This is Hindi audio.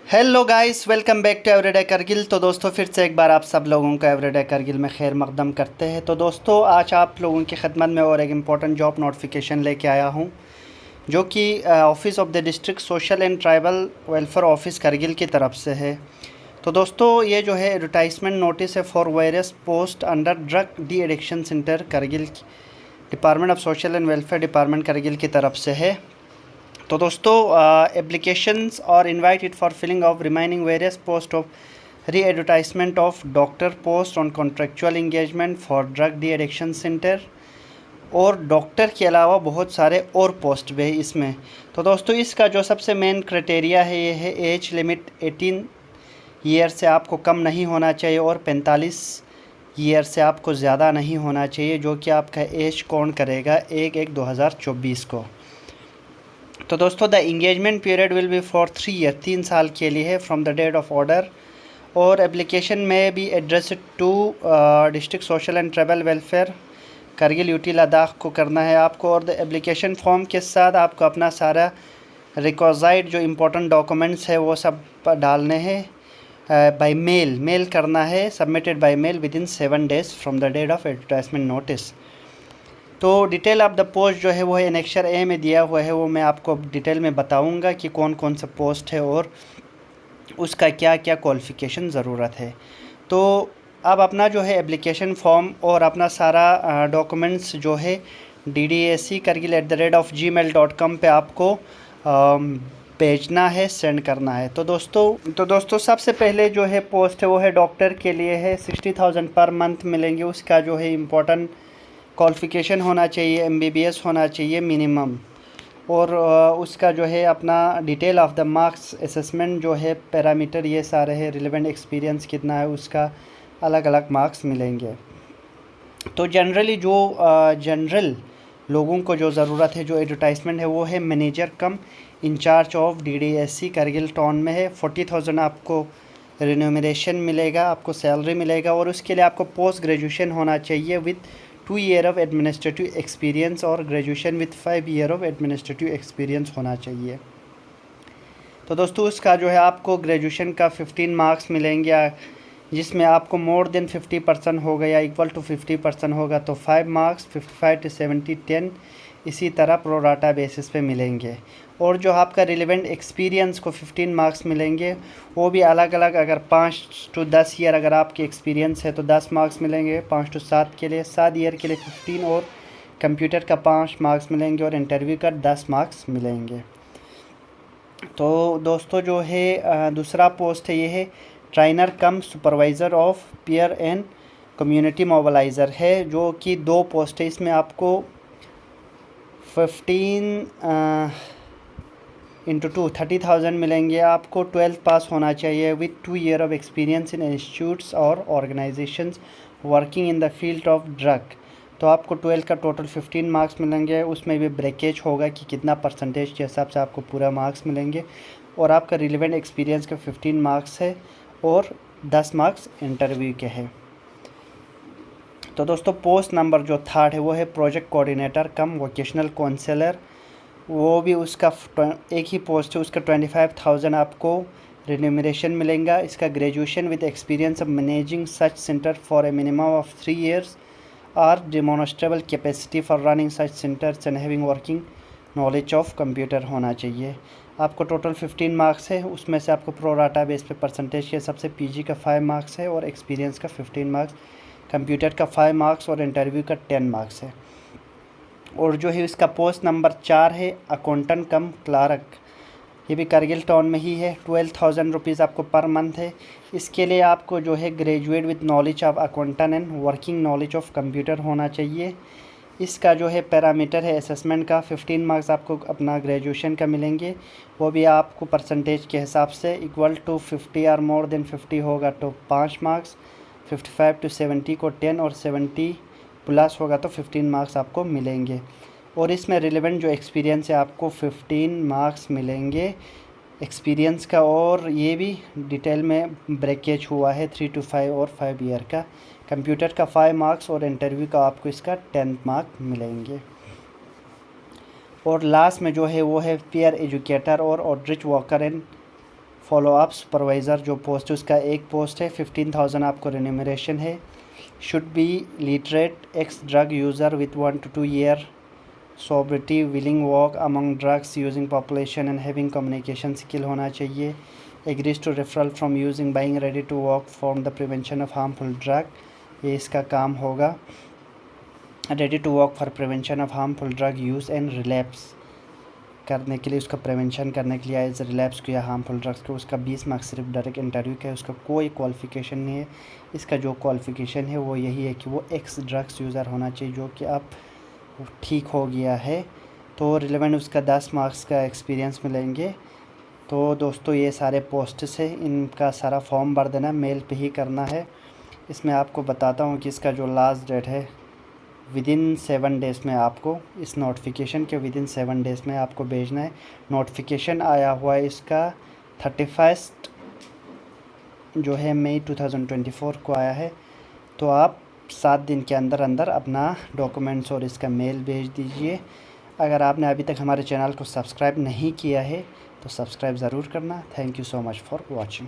Hello guys, welcome back to everyday Kargil. तो दोस्तों फिर से एक बार आप सब लोगों का एवरीडे करगिल में खैर मकदम करते हैं। तो दोस्तों आज आप लोगों की खिदमत में और एक इम्पॉर्टेंट जॉब नोटिफिकेशन लेके आया हूँ, जो कि office of the district social and tribal welfare office Kargil की तरफ से है। तो दोस्तों ये जो है एडवर्टाइजमेंट नोटिस है for various post under drug de addiction centre Kargil, department of social and welfare department Kargil की तरफ से है। तो दोस्तों applications are invited for filling of remaining various post of re advertisement of doctor post on contractual engagement for drug de addiction centre, और डॉक्टर के अलावा बहुत सारे और पोस्ट भी है इसमें। तो दोस्तों इसका जो सबसे मेन क्राइटेरिया है ये है एज लिमिट 18 ईयर से आपको कम नहीं होना चाहिए और 45 ईयर से आपको ज़्यादा नहीं होना चाहिए, जो कि आपका एज काउंट करेगा 1/1/2024 को। तो दोस्तों the engagement period will be for 3 year, 3 साल के लिए है from the date of order. और एप्लीकेशन में भी address to district social and tribal welfare Kargil UT Ladakh को करना है आपको। और द एप्लीकेशन फॉर्म के साथ आपको अपना सारा रिक्वाइर्ड जो इम्पोर्टेंट डॉक्यूमेंट्स है वो सब डालने हैं। बाय मेल करना है, submitted by mail within 7 days from the date of advertisement notice. तो डिटेल ऑफ द पोस्ट जो है वो है एनेक्सर ए में दिया हुआ है, वो मैं आपको डिटेल में बताऊंगा कि कौन कौन सा पोस्ट है और उसका क्या क्या क्वालिफ़िकेशन ज़रूरत है। तो अब अपना जो है एप्लीकेशन फॉर्म और अपना सारा डॉक्यूमेंट्स जो है ddac@gmail.com पे आपको भेजना है, सेंड करना है। तो दोस्तों सबसे पहले जो है पोस्ट है वो है डॉक्टर के लिए है, 60,000 पर मंथ मिलेंगे। उसका जो है इम्पोर्टेंट क्वालिफ़िकेशन होना चाहिए, MBBS होना चाहिए मिनिमम। और उसका जो है अपना detail of the marks assessment जो है पैरामीटर ये सारे है, रिलेवेंट एक्सपीरियंस कितना है उसका अलग अलग मार्क्स मिलेंगे। तो जनरली जो जनरल लोगों को जो ज़रूरत है, जो एडवर्टाइजमेंट है वो है manager cum incharge of DDSC Kargil town में है। 40,000 आपको रिन्यूमरेशन मिलेगा, आपको सैलरी मिलेगा। और उसके लिए आपको पोस्ट ग्रेजुएशन होना चाहिए with 2 year of administrative experience और graduation with 5 year of administrative experience होना चाहिए। तो दोस्तों उसका जो है आपको ग्रेजुएशन का 15 मार्क्स मिलेंगे, जिसमें आपको मोर देन 50% होगा या इक्वल टू 50% होगा तो 5 मार्क्स, 55 to 70 10, इसी तरह प्रोराटा बेसिस पे मिलेंगे। और जो आपका रिलेवेंट एक्सपीरियंस को 15 मार्क्स मिलेंगे, वो भी अलग अलग, अगर 5 to 10 ईयर अगर आपके एक्सपीरियंस है तो 10 मार्क्स मिलेंगे, 5 to 7 के लिए, 7 ईयर के लिए 15, और कंप्यूटर का 5 मार्क्स मिलेंगे और इंटरव्यू का 10 मार्क्स मिलेंगे। तो दोस्तों जो है दूसरा पोस्ट है ये है trainer come supervisor of peer and community mobiliser है, जो कि 2 पोस्ट है। इसमें आपको 15 × 2 30,000 मिलेंगे। आपको 12th पास होना चाहिए with 2 year of experience in institutes और organisations working in the field of drug. तो आपको 12 का टोटल 15 मार्क्स मिलेंगे। उसमें भी ब्रेकेज होगा कि कितना परसेंटेज के हिसाब से आपको पूरा मार्क्स मिलेंगे। और आपका रिलेवेंट एक्सपीरियंस का 15 मार्क्स है और 10 मार्क्स इंटरव्यू के हैं। तो दोस्तों पोस्ट नंबर जो 3rd है वो है प्रोजेक्ट कोऑर्डिनेटर कम वोकेशनल काउंसलर। वो भी उसका एक ही पोस्ट है, उसका 25,000 आपको रिन्यूमरेशन मिलेगा। इसका graduation with experience of managing such centre for a minimum of 3 years और demonstrable capacity for running such centres and having working knowledge of computer होना चाहिए। आपको टोटल 15 मार्क्स है, उसमें से आपको प्रोराटा बेस पे परसेंटेज के हिसाब से PG का 5 मार्क्स है और एक्सपीरियंस का 15 मार्क्स, कंप्यूटर का 5 मार्क्स और इंटरव्यू का 10 मार्क्स है। और जो है इसका पोस्ट नंबर 4 है अकाउंटेंट कम क्लार्क, ये भी करगिल टाउन में ही है। 12,000 रुपीज़ आपको पर मंथ है। इसके लिए आपको जो है graduate with knowledge of accountant and working knowledge of computer होना चाहिए। इसका जो है पैरामीटर है असेसमेंट का 15 मार्क्स आपको अपना ग्रेजुएशन का मिलेंगे। वो भी आपको परसेंटेज के हिसाब से इक्वल टू 50 और मोर देन 50 होगा तो 5 मार्क्स, 55 to 70 को 10 और 70 प्लस होगा तो 15 मार्क्स आपको मिलेंगे। और इसमें रिलेवेंट जो एक्सपीरियंस है आपको 15 मार्क्स मिलेंगे एक्सपीरियंस का। और ये भी डिटेल में ब्रेकेज हुआ है 3 to 5 और 5 ईयर का। कंप्यूटर का 5 मार्क्स और इंटरव्यू का आपको इसका 10 मार्क मिलेंगे। और लास्ट में जो है वो है पीयर एजुकेटर और outreach worker and follow up supervisor जो पोस्ट है उसका एक पोस्ट है, 15,000 आपको रेन्यूमरेशन है। Should be literate, ex drug user with 1 to 2 year sobriety, willing walk among drugs using population and having communication skill होना चाहिए। Agrees to referral from using buying ready to walk for the prevention of harmful drug, ये इसका काम होगा। Ready to walk for prevention of harmful drug use and relapse करने के लिए, उसका प्रिवेंशन करने के लिए एज रिलैप्स किया हार्मफुल ड्रग्स को, उसका 20 मार्क्स सिर्फ डायरेक्ट इंटरव्यू का है, उसका कोई क्वालिफ़िकेशन नहीं है। इसका जो क्वालिफ़िकेशन है वो यही है कि वो एक्स ड्रग्स यूज़र होना चाहिए, जो कि अब ठीक हो गया है। तो रिलेवेंट उसका 10 मार्क्स का एक्सपीरियंस मिलेंगे। तो दोस्तों ये सारे पोस्ट्स है, इनका सारा फॉर्म भर देना, मेल पे ही करना है। इसमें आपको बताता हूँ कि इसका जो लास्ट डेट है विदिन 7 डेज़ में आपको इस नोटिफिकेशन के विदिन 7 डेज़ में आपको भेजना है। नोटिफिकेशन आया हुआ है इसका 31 जो है मई 2024 को आया है। तो आप 7 दिन के अंदर अंदर अपना डॉक्यूमेंट्स और इसका मेल भेज दीजिए। अगर आपने अभी तक हमारे चैनल को सब्सक्राइब नहीं किया है तो सब्सक्राइब ज़रूर करना। Thank you so much for watching.